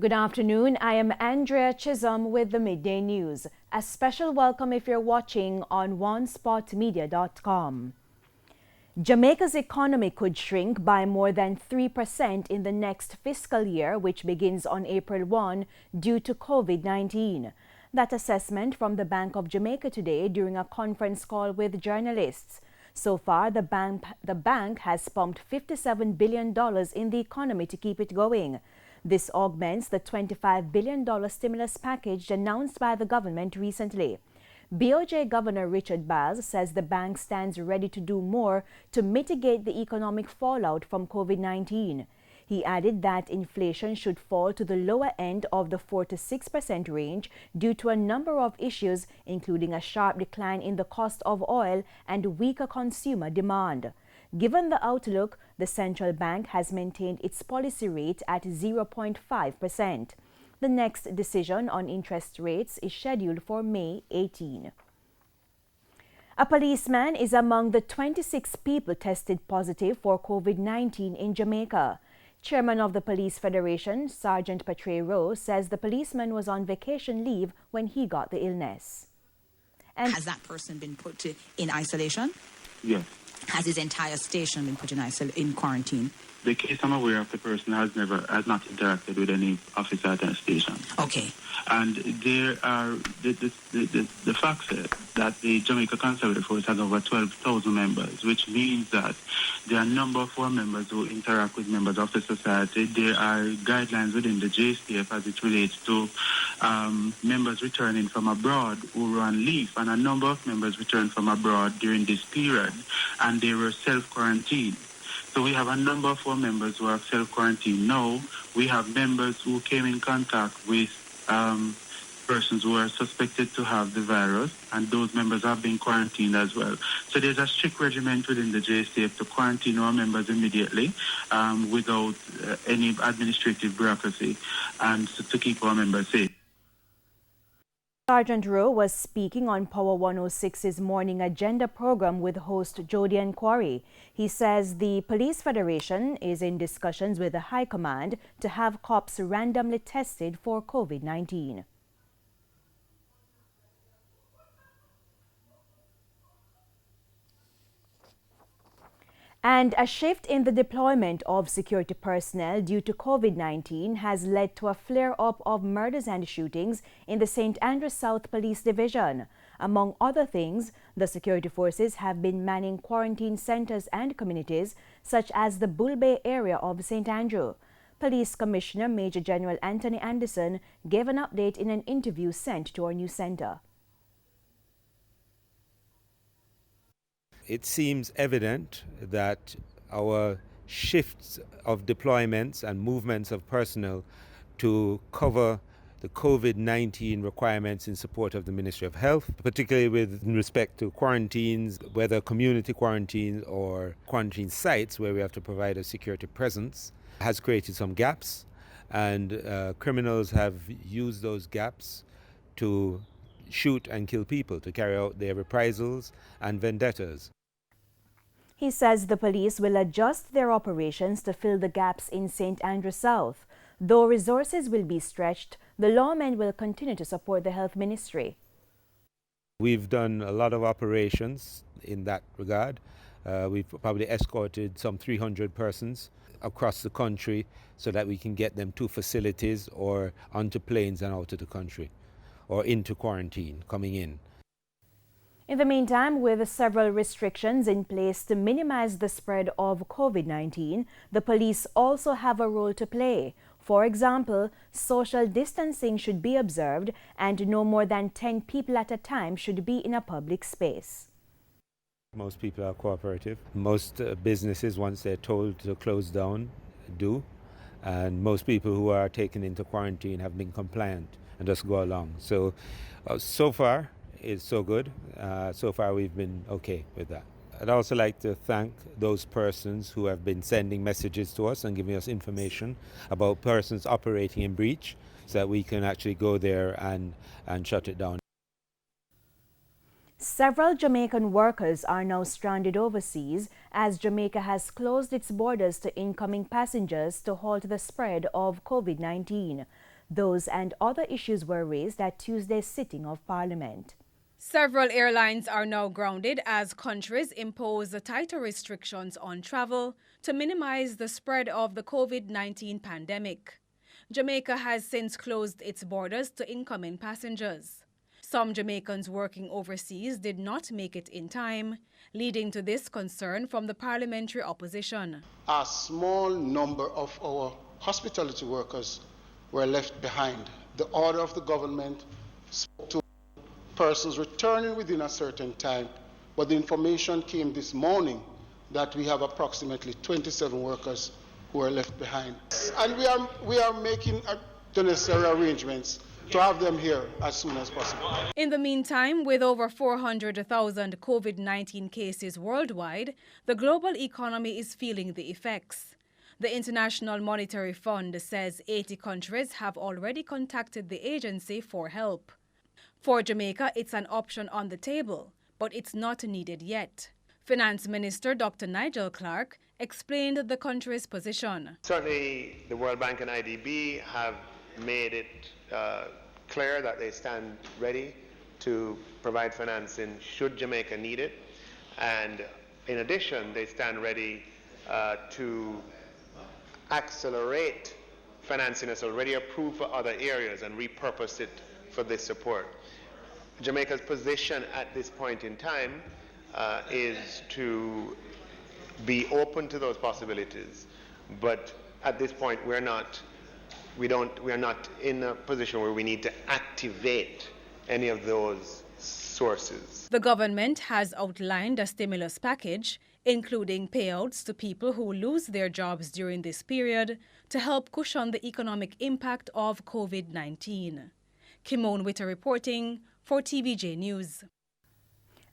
Good afternoon. I am Andrea Chisholm with the Midday News. A special welcome if you're watching on onespotmedia.com. Jamaica's economy could shrink by more than 3% in the next fiscal year, which begins on April 1 due to COVID-19. That assessment from the Bank of Jamaica today during a conference call with journalists. So far, the bank has pumped $57 billion in the economy to keep it going. This augments the $25 billion stimulus package announced by the government recently. BOJ Governor Richard Biles says the bank stands ready to do more to mitigate the economic fallout from COVID-19. He added that inflation should fall to the lower end of the 4 to 6% range due to a number of issues, including a sharp decline in the cost of oil and weaker consumer demand. Given the outlook, the central bank has maintained its policy rate at 0.5%. The next decision on interest rates is scheduled for May 18. A policeman is among the 26 people tested positive for COVID-19 in Jamaica. Chairman of the Police Federation, Sergeant Patre Rowe, says the policeman was on vacation leave when he got the illness. And has that person been put in isolation? Yes. Has his entire station been put in quarantine? The case I'm aware of, the person has not interacted with any officer at that station. Okay. And there are the facts that the Jamaica Conservative Force has over 12,000 members, which means that there are a number of our members who interact with members of the society. There are guidelines within the JSTF as it relates to members returning from abroad who were on leave, and a number of members returned from abroad during this period, and they were self-quarantined. So we have a number of our members who are self-quarantined. Now, we have members who came in contact with persons who are suspected to have the virus, and those members have been quarantined as well. So there's a strict regimen within the JSTF to quarantine our members immediately without any administrative bureaucracy, and to keep our members safe. Sergeant Rowe was speaking on Power 106's Morning Agenda program with host Jody and Quarry. He says the Police Federation is in discussions with the High Command to have cops randomly tested for COVID-19. And a shift in the deployment of security personnel due to COVID-19 has led to a flare-up of murders and shootings in the St. Andrew South Police Division. Among other things, the security forces have been manning quarantine centers and communities, such as the Bull Bay area of St. Andrew. Police Commissioner Major General Anthony Anderson gave an update in an interview sent to our news center. It seems evident that our shifts of deployments and movements of personnel to cover the COVID-19 requirements in support of the Ministry of Health, particularly with respect to quarantines, whether community quarantines or quarantine sites where we have to provide a security presence, has created some gaps, and criminals have used those gaps to shoot and kill people, to carry out their reprisals and vendettas. He says the police will adjust their operations to fill the gaps in St. Andrew South. Though resources will be stretched, the lawmen will continue to support the health ministry. We've done a lot of operations in that regard. We've probably escorted some 300 persons across the country so that we can get them to facilities or onto planes and out of the country, or into quarantine coming in. In the meantime, with several restrictions in place to minimize the spread of COVID-19, the police also have a role to play. For example, social distancing should be observed and no more than 10 people at a time should be in a public space. Most people are cooperative. Most businesses, once they're told to close down, do. And most people who are taken into quarantine have been compliant and just go along. So, so far, it's so good. So far, we've been okay with that. I'd also like to thank those persons who have been sending messages to us and giving us information about persons operating in breach so that we can actually go there and shut it down. Several Jamaican workers are now stranded overseas as Jamaica has closed its borders to incoming passengers to halt the spread of COVID-19. Those and other issues were raised at Tuesday's sitting of Parliament. Several airlines are now grounded as countries impose tighter restrictions on travel to minimize the spread of the COVID-19 pandemic. Jamaica has since closed its borders to incoming passengers. Some Jamaicans working overseas did not make it in time, leading to this concern from the parliamentary opposition. A small number of our hospitality workers were left behind. The order of the government spoke to persons returning within a certain time, but the information came this morning that we have approximately 27 workers who are left behind. And we are making the necessary arrangements to have them here as soon as possible. In the meantime, with over 400,000 COVID-19 cases worldwide, the global economy is feeling the effects. The International Monetary Fund says 80 countries have already contacted the agency for help. For Jamaica, it's an option on the table, but it's not needed yet. Finance Minister Dr. Nigel Clark explained the country's position. Certainly, the World Bank and IDB have made it clear that they stand ready to provide financing should Jamaica need it. And in addition, they stand ready to accelerate financing that's already approved for other areas and repurpose it for this support. Jamaica's position at this point in time is to be open to those possibilities, but at this point we are not in a position where we need to activate any of those sources. The government has outlined a stimulus package, including payouts to people who lose their jobs during this period to help cushion the economic impact of COVID-19. Kimone Witter reporting for TVJ News.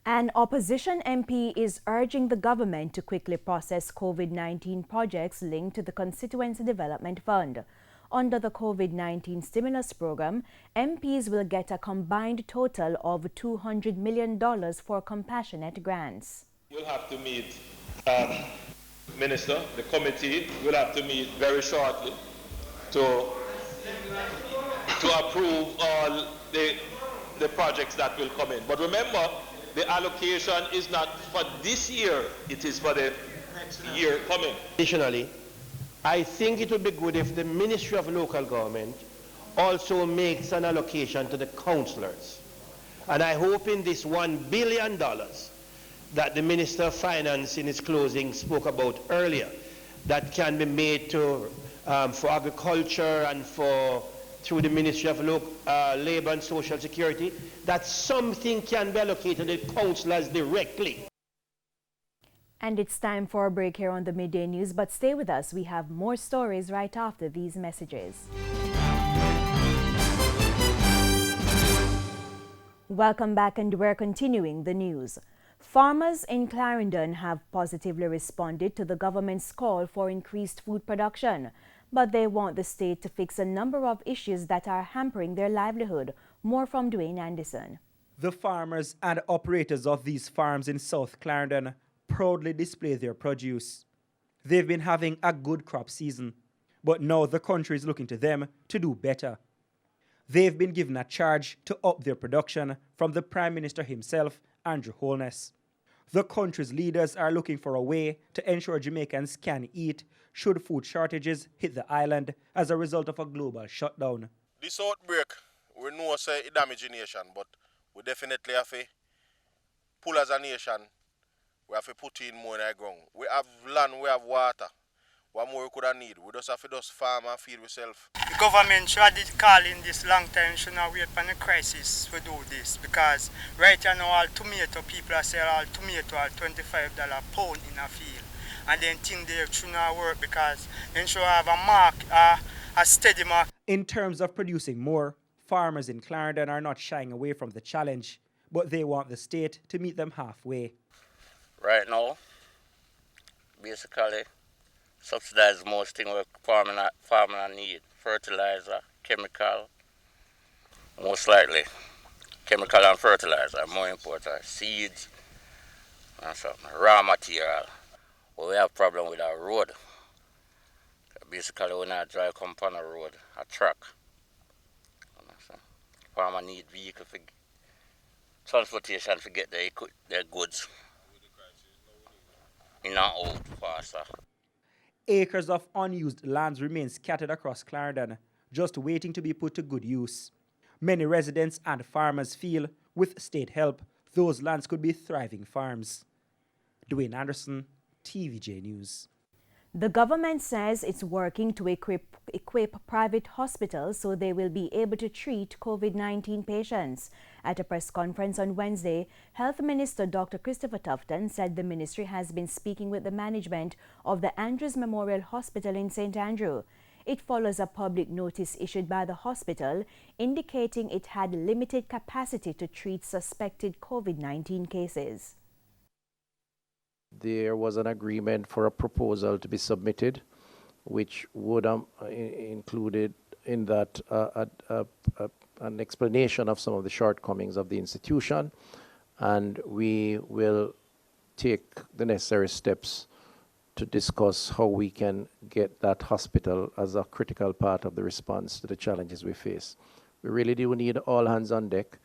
An opposition MP is urging the government to quickly process COVID-19 projects linked to the Constituency Development Fund. Under the COVID-19 stimulus program, MPs will get a combined total of $200 million for compassionate grants. We'll have to meet, Minister, the committee will have to meet very shortly to approve all the projects that will come in. But remember, the allocation is not for this year, it is for the next year coming. Additionally, I think it would be good if the Ministry of Local Government also makes an allocation to the councillors. And I hope in this $1 billion that the Minister of Finance in his closing spoke about earlier, that can be made to, for agriculture and through the Ministry of Labour and Social Security, that something can be allocated to the councillors directly. And it's time for a break here on the Midday News, but stay with us. We have more stories right after these messages. Welcome back, and we're continuing the news. Farmers in Clarendon have positively responded to the government's call for increased food production, but they want the state to fix a number of issues that are hampering their livelihood. More from Dwayne Anderson. The farmers and operators of these farms in South Clarendon proudly display their produce. They've been having a good crop season, but now the country is looking to them to do better. They've been given a charge to up their production from the Prime Minister himself, Andrew Holness. The country's leaders are looking for a way to ensure Jamaicans can eat should food shortages hit the island as a result of a global shutdown. This outbreak, we know say it damage the nation, but we definitely have to pull as a nation. We have to put in more in the ground. We have land, we have water. What more we could have need? We just have to just farm and feed ourselves. The government should have called in this long time, should not wait for the crisis to do this, because right now all tomato people are selling all tomato at $25 a pound in a field. And then think they should not work because they should have a steady mark. In terms of producing more, farmers in Clarendon are not shying away from the challenge, but they want the state to meet them halfway. Right now, basically, subsidize most things we farmer need. Fertilizer, chemical, most likely. Chemical and fertilizer are more important. Seeds and something. Raw material. But we have problem with our road. Basically, when I drive come on a road, a truck, farmer need vehicle for transportation to get their goods in and out faster. Acres of unused lands remain scattered across Clarendon, just waiting to be put to good use. Many residents and farmers feel, with state help, those lands could be thriving farms. Dwayne Anderson, TVJ News. The government says it's working to equip private hospitals so they will be able to treat COVID-19 patients. At a press conference on Wednesday, Health Minister Dr. Christopher Tufton said the ministry has been speaking with the management of the Andrews Memorial Hospital in St. Andrew. It follows a public notice issued by the hospital indicating it had limited capacity to treat suspected COVID-19 cases. There was an agreement for a proposal to be submitted, which would included in that an explanation of some of the shortcomings of the institution, and we will take the necessary steps to discuss how we can get that hospital as a critical part of the response to the challenges we face. We really do need all hands on deck,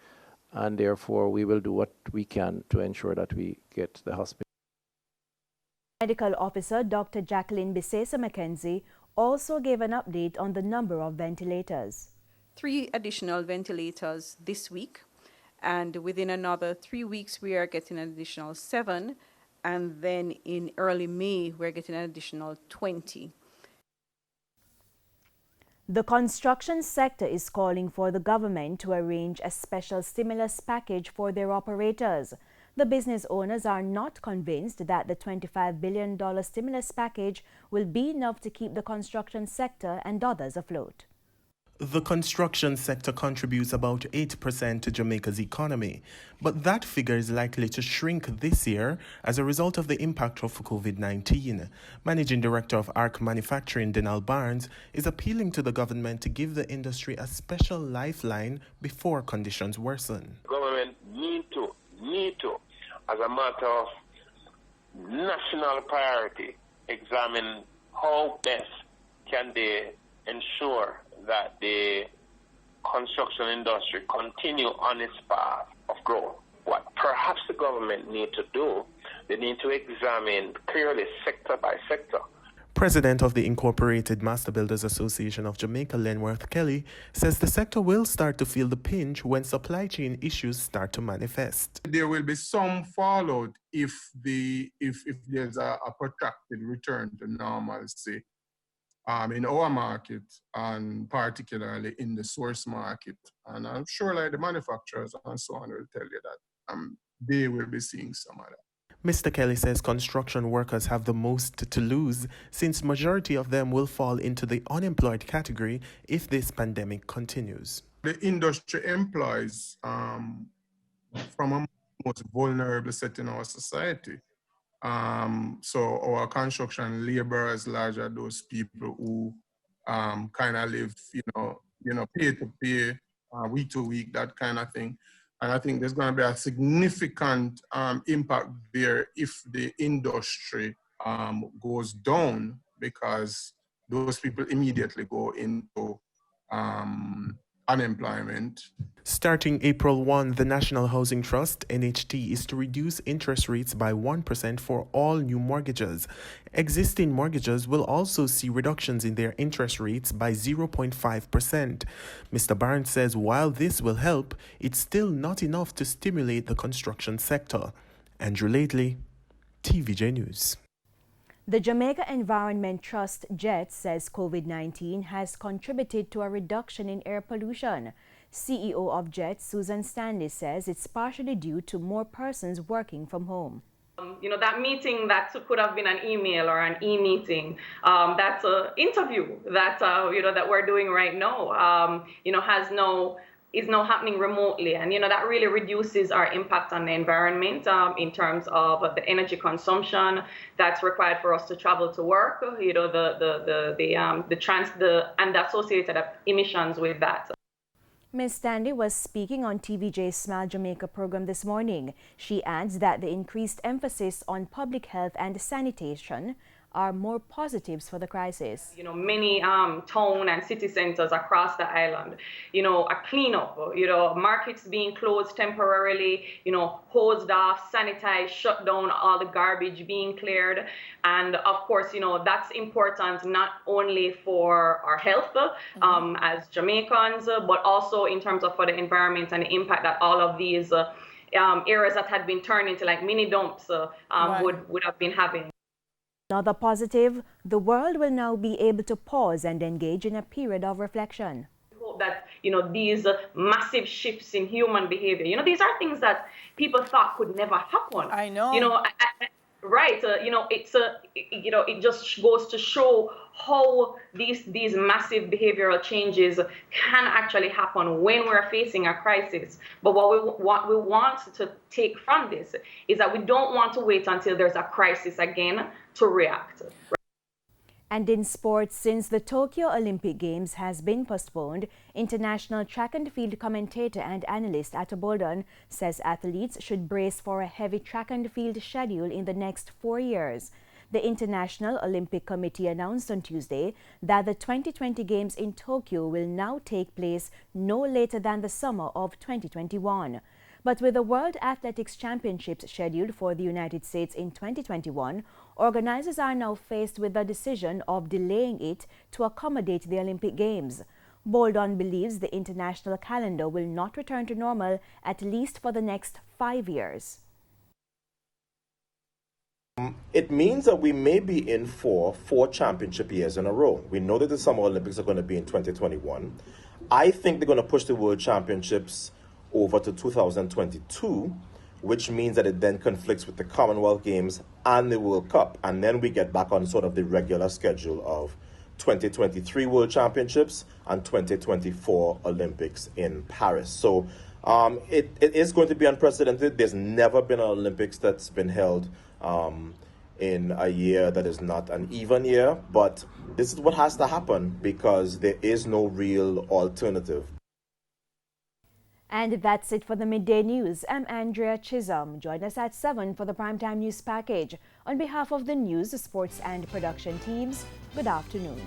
and therefore we will do what we can to ensure that we get the hospital. Medical Officer Dr. Jacqueline Bisesa McKenzie also gave an update on the number of ventilators. 3 additional ventilators this week, and within another 3 weeks we are getting an additional 7, and then in early May we're getting an additional 20. The construction sector is calling for the government to arrange a special stimulus package for their operators. The business owners are not convinced that the $25 billion stimulus package will be enough to keep the construction sector and others afloat. The construction sector contributes about 8% to Jamaica's economy, but that figure is likely to shrink this year as a result of the impact of COVID-19. Managing Director of ARC Manufacturing, Denal Barnes, is appealing to the government to give the industry a special lifeline before conditions worsen. Government need to, as a matter of national priority, examine how best can they ensure that the construction industry continue on its path of growth. What perhaps the government need to do, they need to examine clearly sector by sector. President of the Incorporated Master Builders Association of Jamaica, Lenworth Kelly, says the sector will start to feel the pinch when supply chain issues start to manifest. There will be some fallout if there's a protracted return to normalcy in our market, and particularly in the source market. And I'm sure like the manufacturers and so on will tell you that they will be seeing some of that. Mr. Kelly says construction workers have the most to lose since majority of them will fall into the unemployed category if this pandemic continues. The industry employs from a most vulnerable set in our society. So our construction laborers, larger those people who kind of live, pay to pay, week to week, that kind of thing. And I think there's going to be a significant impact there if the industry goes down, because those people immediately go into unemployment. Starting April 1, the National Housing Trust, NHT, is to reduce interest rates by 1% for all new mortgages. Existing mortgages will also see reductions in their interest rates by 0.5%. Mr. Barnes says while this will help, it's still not enough to stimulate the construction sector. Andrew Lately, TVJ News. The Jamaica Environment Trust, JET, says COVID-19 has contributed to a reduction in air pollution. CEO of JET, Susan Stanley, says it's partially due to more persons working from home. That meeting that could have been an email or an e-meeting, that's an interview that, that we're doing right now, is now happening remotely. And, that really reduces our impact on the environment in terms of the energy consumption that's required for us to travel to work, and the associated emissions with that. Ms. Stanley was speaking on TVJ's Smile Jamaica program this morning. She adds that the increased emphasis on public health and sanitation are more positives for the crisis. Many town and city centers across the island, a cleanup, markets being closed temporarily, hosed off, sanitized, shut down, all the garbage being cleared. And of course, that's important not only for our health as Jamaicans, but also in terms of for the environment and the impact that all of these areas that had been turned into like mini dumps would have been having. Another positive, the world will now be able to pause and engage in a period of reflection. Hope that these massive shifts in human behavior, these are things that people thought could never happen. I know. Right. It just goes to show how these massive behavioral changes can actually happen when we're facing a crisis. But what we want to take from this is that we don't want to wait until there's a crisis again to react. And in sports, since the Tokyo Olympic Games has been postponed, international track and field commentator and analyst Ato Bolden says athletes should brace for a heavy track and field schedule in the next 4 years. The International Olympic Committee announced on Tuesday that the 2020 Games in Tokyo will now take place no later than the summer of 2021. But with the World Athletics Championships scheduled for the United States in 2021, organizers are now faced with the decision of delaying it to accommodate the Olympic Games. Bolden believes the international calendar will not return to normal at least for the next 5 years. It means that we may be in for 4 championship years in a row. We know that the Summer Olympics are going to be in 2021. I think they're going to push the World Championships over to 2022, which means that it then conflicts with the Commonwealth Games and the World Cup. And then we get back on sort of the regular schedule of 2023 World Championships and 2024 Olympics in Paris. So it is going to be unprecedented. There's never been an Olympics that's been held in a year that is not an even year. But this is what has to happen because there is no real alternative. And that's it for the Midday News. I'm Andrea Chisholm. Join us at 7 for the Primetime News Package. On behalf of the news, sports and production teams, good afternoon.